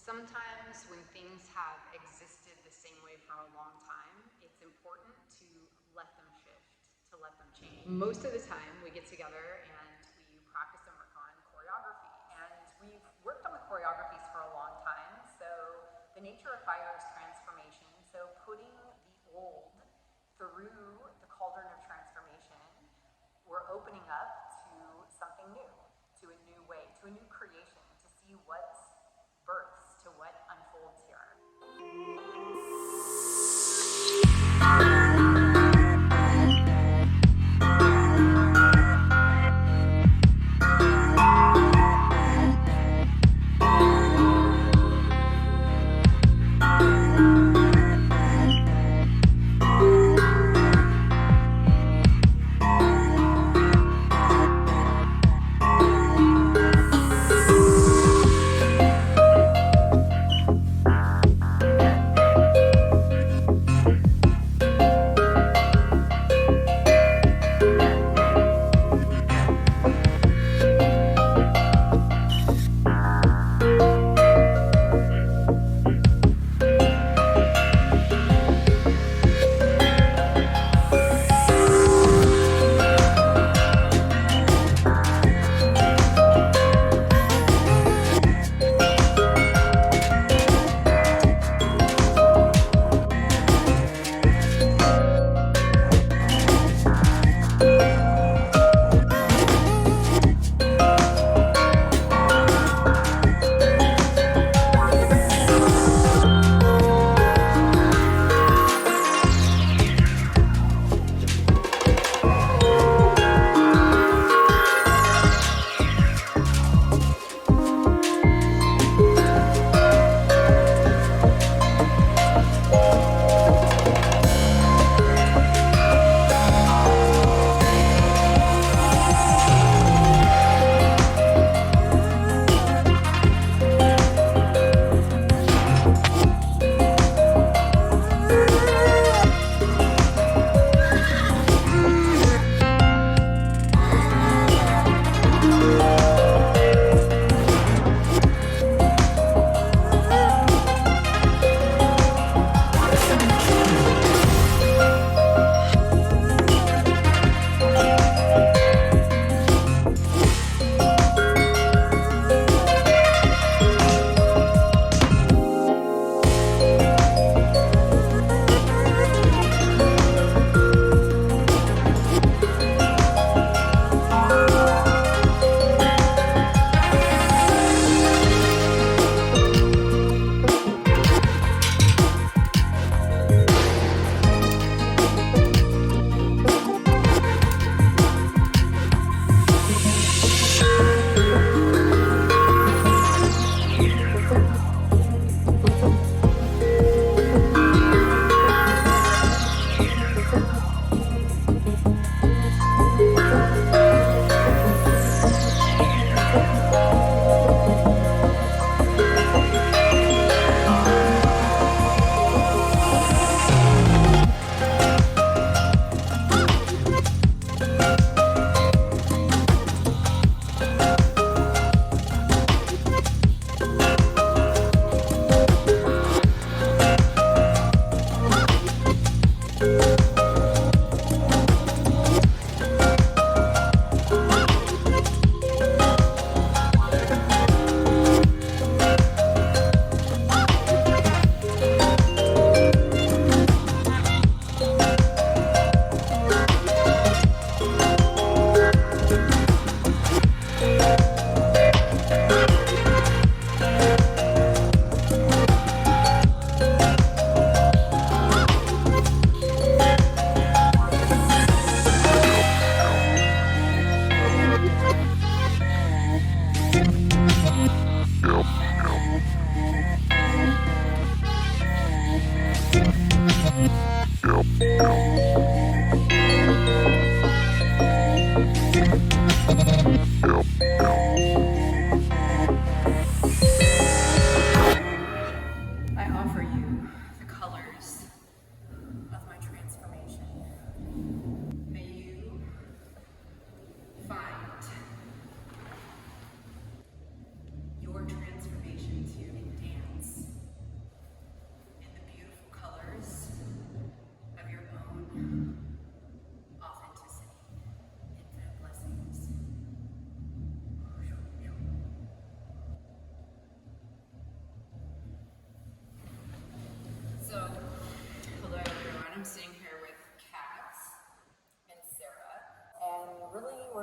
Sometimes when things have existed the same way for a long time, it's important to let them shift, to let them change. Most of the time we get together and we practice and work on choreography. And we've worked on the choreographies for a long time, so the nature of fire is transformation. So putting the old through the cauldron of transformation, we're opening up to something new, to a new way, to a new creation, to see what's births, to what unfolds here.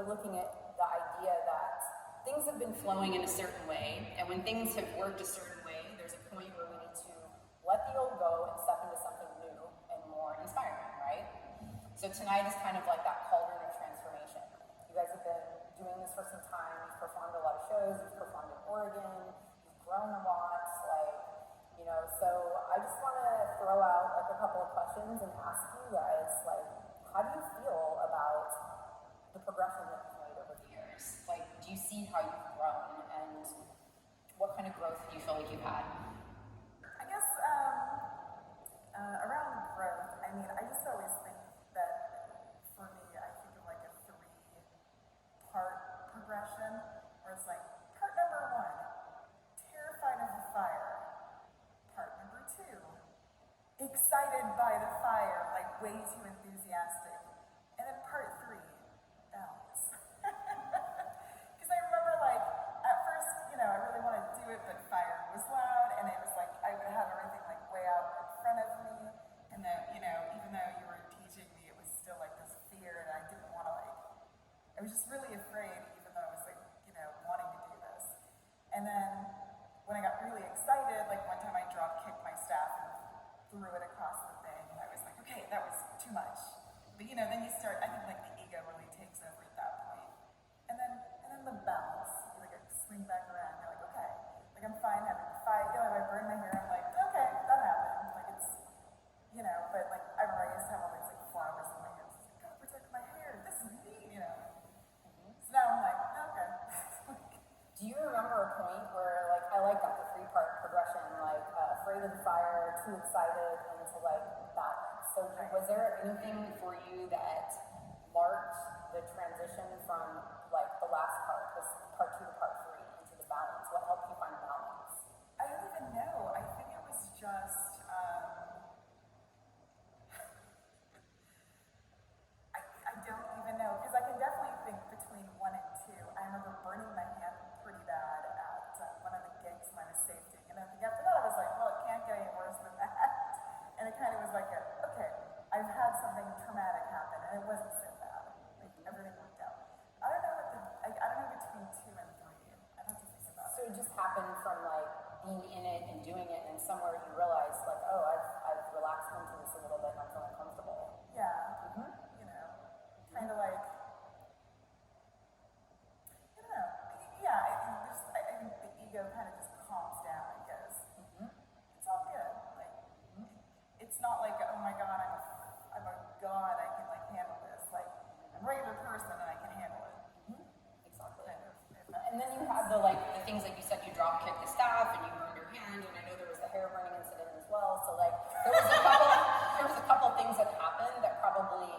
we're looking at the idea that things have been flowing in a certain way, and when things have worked a certain way, there's a point where we need to let the old go and step into something new and more inspiring, right? So tonight is kind of like that cauldron of transformation. You guys have been doing this for some time. You've performed a lot of shows. You've performed in Oregon. You've grown a lot. So I just want to throw out like a couple of questions and ask you guys, like, how do you feel about the progression that you've made over the years? Like, do you see how you've grown, and what kind of growth do you feel like you've had? I guess around growth, I mean, I just always think that for me, I think of like a 3-part progression, where it's like, part number 1, terrified of the fire. Part number 2, excited by the fire, like way too enthusiastic. And then part 3, balance. Because I remember like, at first, I really wanted to do it, but fire was loud, and it was like, I would have everything like way out in front of me, and that, even though you were teaching me, it was still like this fear, and I didn't want to I was just really afraid, even though I was like, wanting to do this. And then, when I got really excited, like one time I drop kicked my staff and threw it across the thing, and I was like, okay, that was too much. But then you start, I think like the ego really takes over at that point. And then the balance, you like swing back around, you're like, okay, like I'm fine having a fight, if I burn my hair, I'm like, okay, that happened. Like it's, but like I remember I used to have all these like flowers in my hair, I was like, gotta protect my hair, this is me, So now I'm like, okay. Do you remember a point where, like, I like that, the 3-part progression, like, afraid of the fire, too excited, into, like, balance. So was there anything for you that marked the transition from, like, the last part, this part 2 to part 3, into the balance? What helped you find balance? I don't even know. I think it was just, I don't even know, because I can definitely think between 1 and 2. I remember burning my hand pretty bad at one of the gigs when I was safety. And I think after that I was like, well, it can't get any worse than that. And it kind of was like, okay, I've had something traumatic happen, and it wasn't so bad. Like, everything worked out. I don't know between 2 and 3. I'd have to think about it. So it just happened from, like, being in it and doing it, and somewhere you realized, like, oh, I've relaxed into this a little bit, and I'm feeling comfortable. Yeah. Kind of like, yeah, I think the ego kind of just calms down and goes, it's all good. Like, it's not like, oh my God, I'm a god, I can like handle this. Like, I'm a regular person and I can handle it. Exactly. And then you had the things like you said, you drop kicked the staff and you burned your hand, and I know there was the hair burning incident as well. So like, there was a couple things that happened that probably,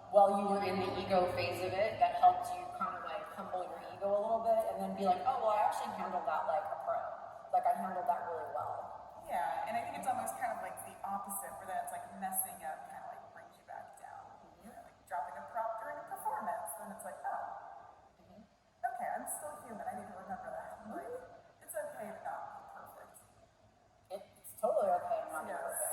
while you were in the ego phase of it, that helped you kind of like humble your ego a little bit, and then be like, oh, well, I actually handled that like a pro. Like, I handled that really well. Yeah, and I think it's almost kind of like the opposite, where that's like messing up kind of like brings you back down. Like dropping a prop during a performance, then it's like, oh, okay, I'm still human, I need to remember that. Like, it's okay to not be perfect. It's totally okay to not be perfect.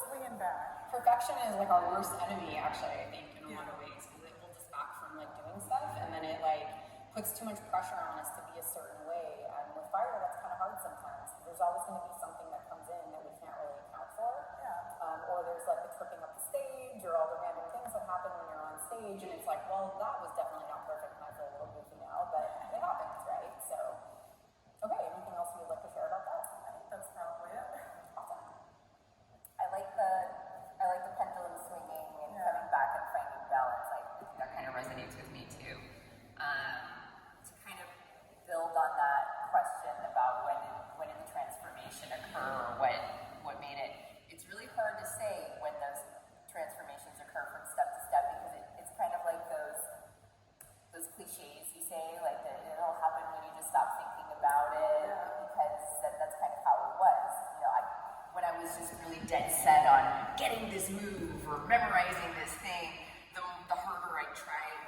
Swinging back. Perfection is like our worst enemy, actually, I think, in a lot of ways, because it holds us back from like doing stuff, and then it like puts too much pressure on us to be a certain way. And with fire, that's kind of hard sometimes. There's always going to be something that comes in that we can't really account for. Yeah. Or there's like the tripping up the stage, or all the random things that happen when you're on stage, and it's like, well, that was definitely not perfect, and I feel a little goofy now, but it happens, right? So, okay, anything else you'd like to share about that? I think that's probably it. Awesome. I like the pendulum swinging and coming back and finding balance. I think that kind of resonates with me too. To kind of build on that question about when did the transformation occur, or what made it. It's really hard to say when those transformations occur from step to step, because it's kind of like those cliches you say, like that it'll happen when you just stop thinking about it, because that's kind of how it was. When I was just really dead set on getting this move or memorizing this thing, the harder I tried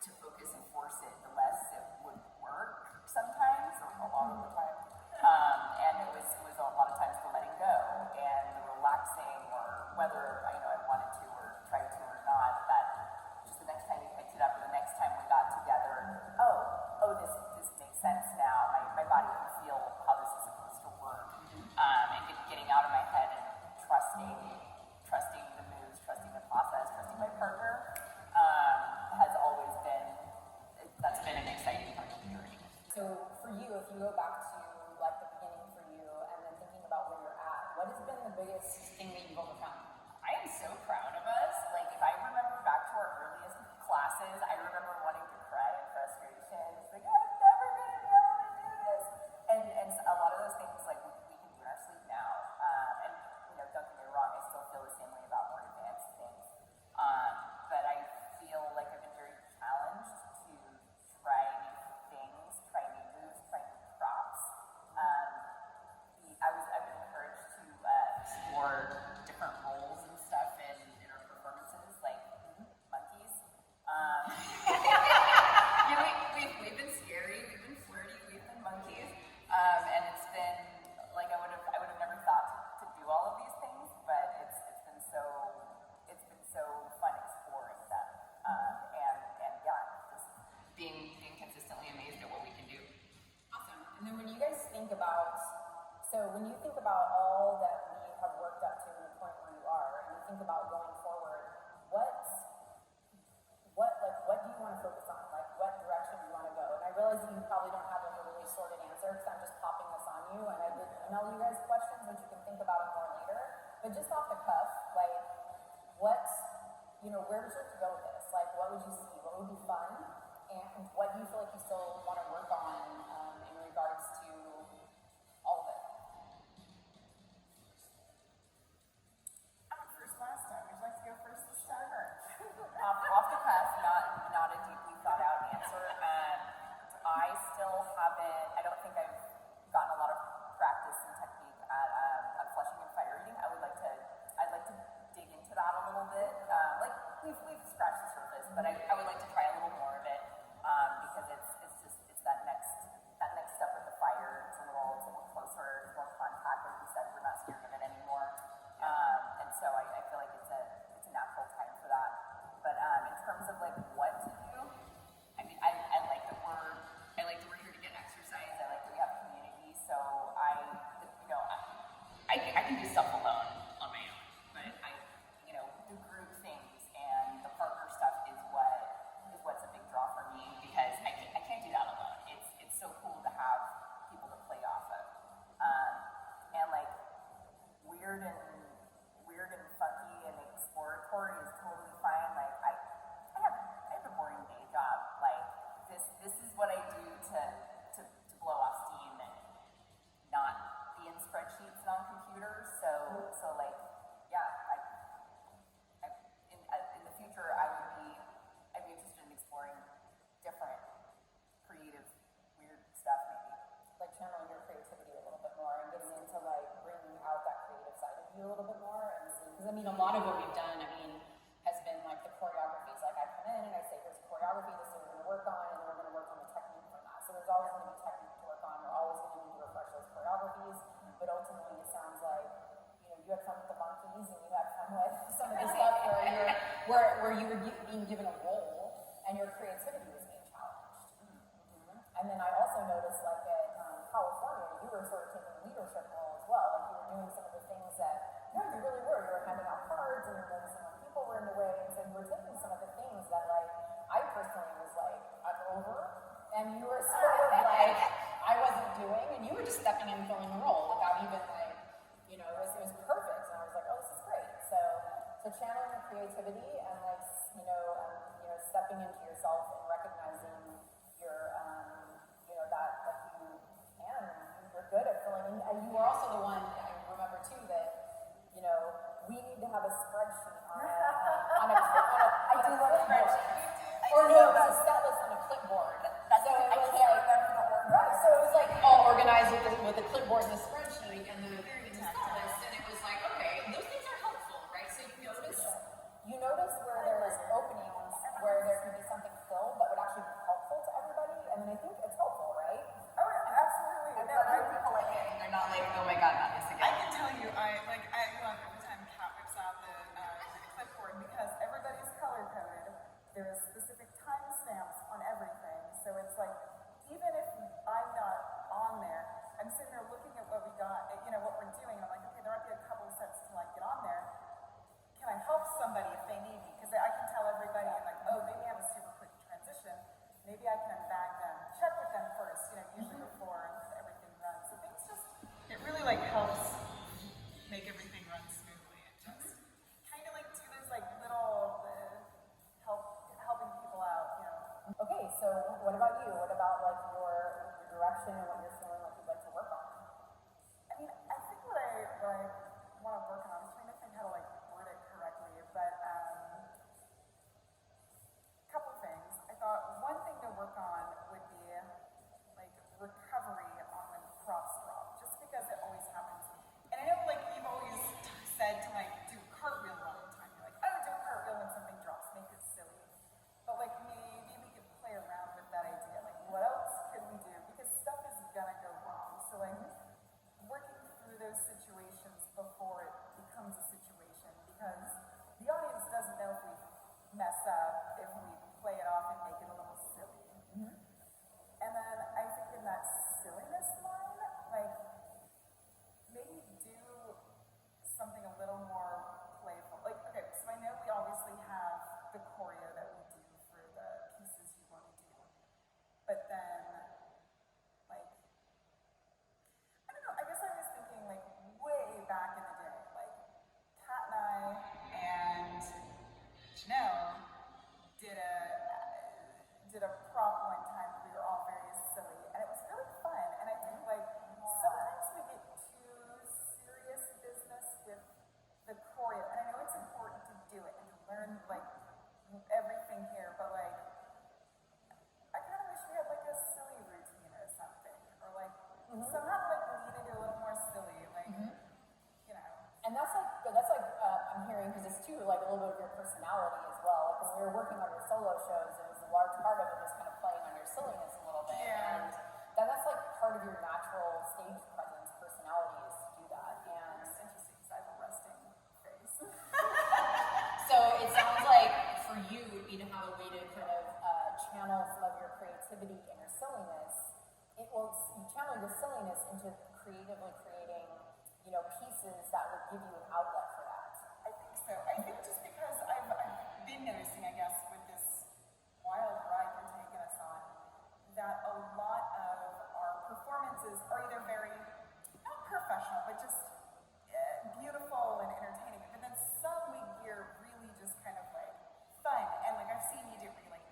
to focus and force it, the less it would work sometimes, or a lot of the time. And it was a lot of times the letting go and the relaxing, or whether I wanted to or tried to or not, that just the next time you picked it up, or the next time we got together So when you think about all that we have worked up to the point where you are, and you think about going forward, what do you want to focus on? Like, what direction do you want to go? And I realize that you probably don't have like a really sorted answer because I'm just popping this on you, and I did email you guys questions, which you can think about it more later. But just off the cuff, like, what, where would you like to go with this? Like, what would you see? What would be fun? And what do you feel like you still want to work on in regards to all of it? I went first last time. Would you like to go first this time? Or? Off the cuff, not a deeply thought out answer. I still haven't. I don't think I've gotten a lot of practice and technique at flushing and fire eating. I'd like to dig into that a little bit. Like we've scratched the surface, but I would like to try a little more of it because it's that next step with the fire. It's a little closer, it's more contact. Like you said, we're not scared of it anymore, and so I feel like it's a natural time for that. But in terms of like what to do, I mean, I like that we're here to get exercise. I like that we have community. So I can do stuff alone on my own, but the group things and the partner stuff is what's a big draw for me because I can't do that alone. It's so cool to have people to play off of, and like weird and funky and exploratory is totally fine. Like I have a boring day job. Like this is what I do to blow off steam and not be in spreadsheets and on computers. So like yeah, in the future I'd be interested in exploring different creative weird stuff maybe. Like channeling your creativity a little bit more and getting into like bringing out that creative side of you a little bit more. And because I mean, a lot of what we've done, has been like the choreographies. Like I come in and I say, here's a choreography, this is what we're going to work on, and then we're going to work on the technique from that. So there's always going to be technique to work on. We're always going to need to refresh those choreographies. But ultimately, it sounds like you had fun with the monkeys and you had fun with some of the stuff where you were being given a role and your creativity was being challenged. And then I also noticed, like at California, you were sort of taking a leadership role as well. Like you were doing some of the things that, you really were. You were handing out cards and you were noticing when people were in the way. And so you were taking some of the things that, like, I personally was like, I'm over. And you were sort of like, I wasn't doing. And you were just stepping in and filling the role without even, like, it was perfect. And I was like, oh, this is great. So channeling your creativity and, like, stepping into yourself and recognizing your, that you can, you're good at filling in. And you were also the one, I remember too, that, we need to have a spreadsheet on a I do love a spreadsheet. Or no, it was a set list on a clipboard. That's so I can't remember the order. Right, so it was like all organized with the clipboard and the spreadsheet and the set list, and it was like, okay, those things are helpful, right? So you notice where there was openings where there could be something filled that would actually be helpful to everybody. I mean, I think it's helpful, right? Oh, absolutely. I've heard people like it, and they're not like, oh my god, not this again. I can tell you, I love every time Kat whips out the clipboard because everybody's color coded. There's specific timestamps on everything. So it's like, even if I'm not on there, I'm sitting there looking at what we got, what we're doing, and I'm like, okay, there might be a couple of sets to like get on there. Can I help somebody if they need me? Because I can tell everybody, and like, oh, they may have a super quick transition. Maybe I can bag them, check with them first, usually before everything runs. So things just, it really like helps make everything run smoothly. And just kind of like do those like little helping people out, Okay, so what about you? What about like your direction and what you're feeling like you'd like to work on? I mean, I think what I want to work on, I was trying to think how to like word it correctly, but couple things. I thought one thing to work on would be like recovery on the cross drop, just because it always happens. And I know like you've always said to like do a cartwheel all the time. You're like, oh, do a cartwheel when something drops, make it silly. But like maybe we could play around with that idea. Like what else could we do? Because stuff is gonna go wrong. So like working through those situations before personality as well. Like when we were working on your solo shows, it was a large part of it was kind of playing on your silliness a little bit. Yeah. And that's like part of your natural stage presence, personality is to do that. And It's interesting because I have a resting face. so it sounds like for you would be to have a way to kind of channel some of your creativity and your silliness. It will you channel your silliness into creatively creating, you know, pieces that would give you an outlet for that. I think so. I think just because I've been noticing, I guess, with this wild ride you're taking us on, that a lot of our performances are either very, not professional, but just beautiful and entertaining. But then some we gear really just kind of like fun. And like I've seen you do where you like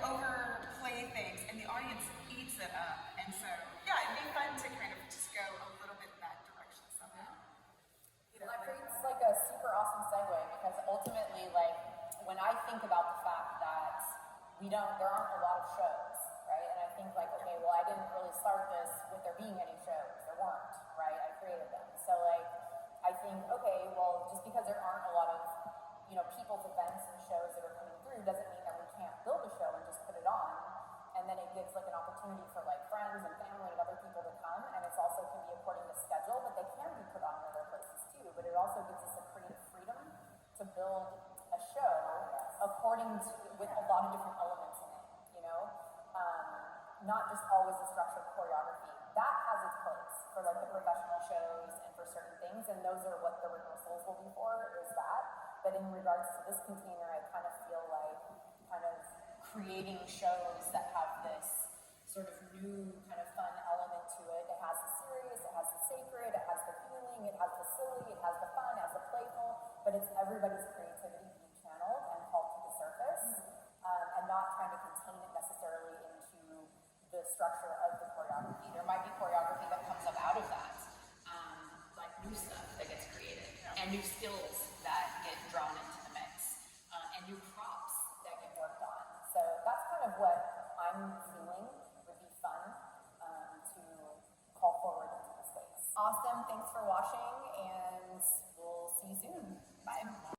overplay things and the audience eats it up. And so, yeah, it'd be fun to kind of just go a little bit in that direction somehow. You know, Well, that creates like a super awesome segue because ultimately, like when I think about the fact that there aren't a lot of shows, right? And I think like, okay, well, I didn't really start this with there being any shows. There weren't, right? I created them. So like, I think, okay, well, just because there aren't a lot of, you know, people's events and shows that are coming through doesn't mean that we can't build a show and just put it on. And then it gives like an opportunity for like friends and family and other people to come. And it's also can be according to schedule, but they can be put on in other places too. But it also gives us a creative freedom to build a show according to, with a lot of different elements in it, you know? Not just always the structured choreography. That has its place for like the professional shows and for certain things, and those are what the rehearsals will be for, is that. But in regards to this container, I kind of feel like kind of creating shows that have this sort of new kind of fun element to it. It has the serious, it has the sacred, it has the healing, it has the silly, it has the fun, it has the playful, but it's everybody's creativity being channeled and called to the surface, and not trying to contain it necessarily into the structure of the choreography. There might be choreography that comes up out of that, like new stuff that gets created, and new skills that get drawn into the mix, and new props that get worked on. So that's kind of what I'm feeling would be fun to call forward into the space. Awesome, thanks for watching, and we'll see you soon. Bye.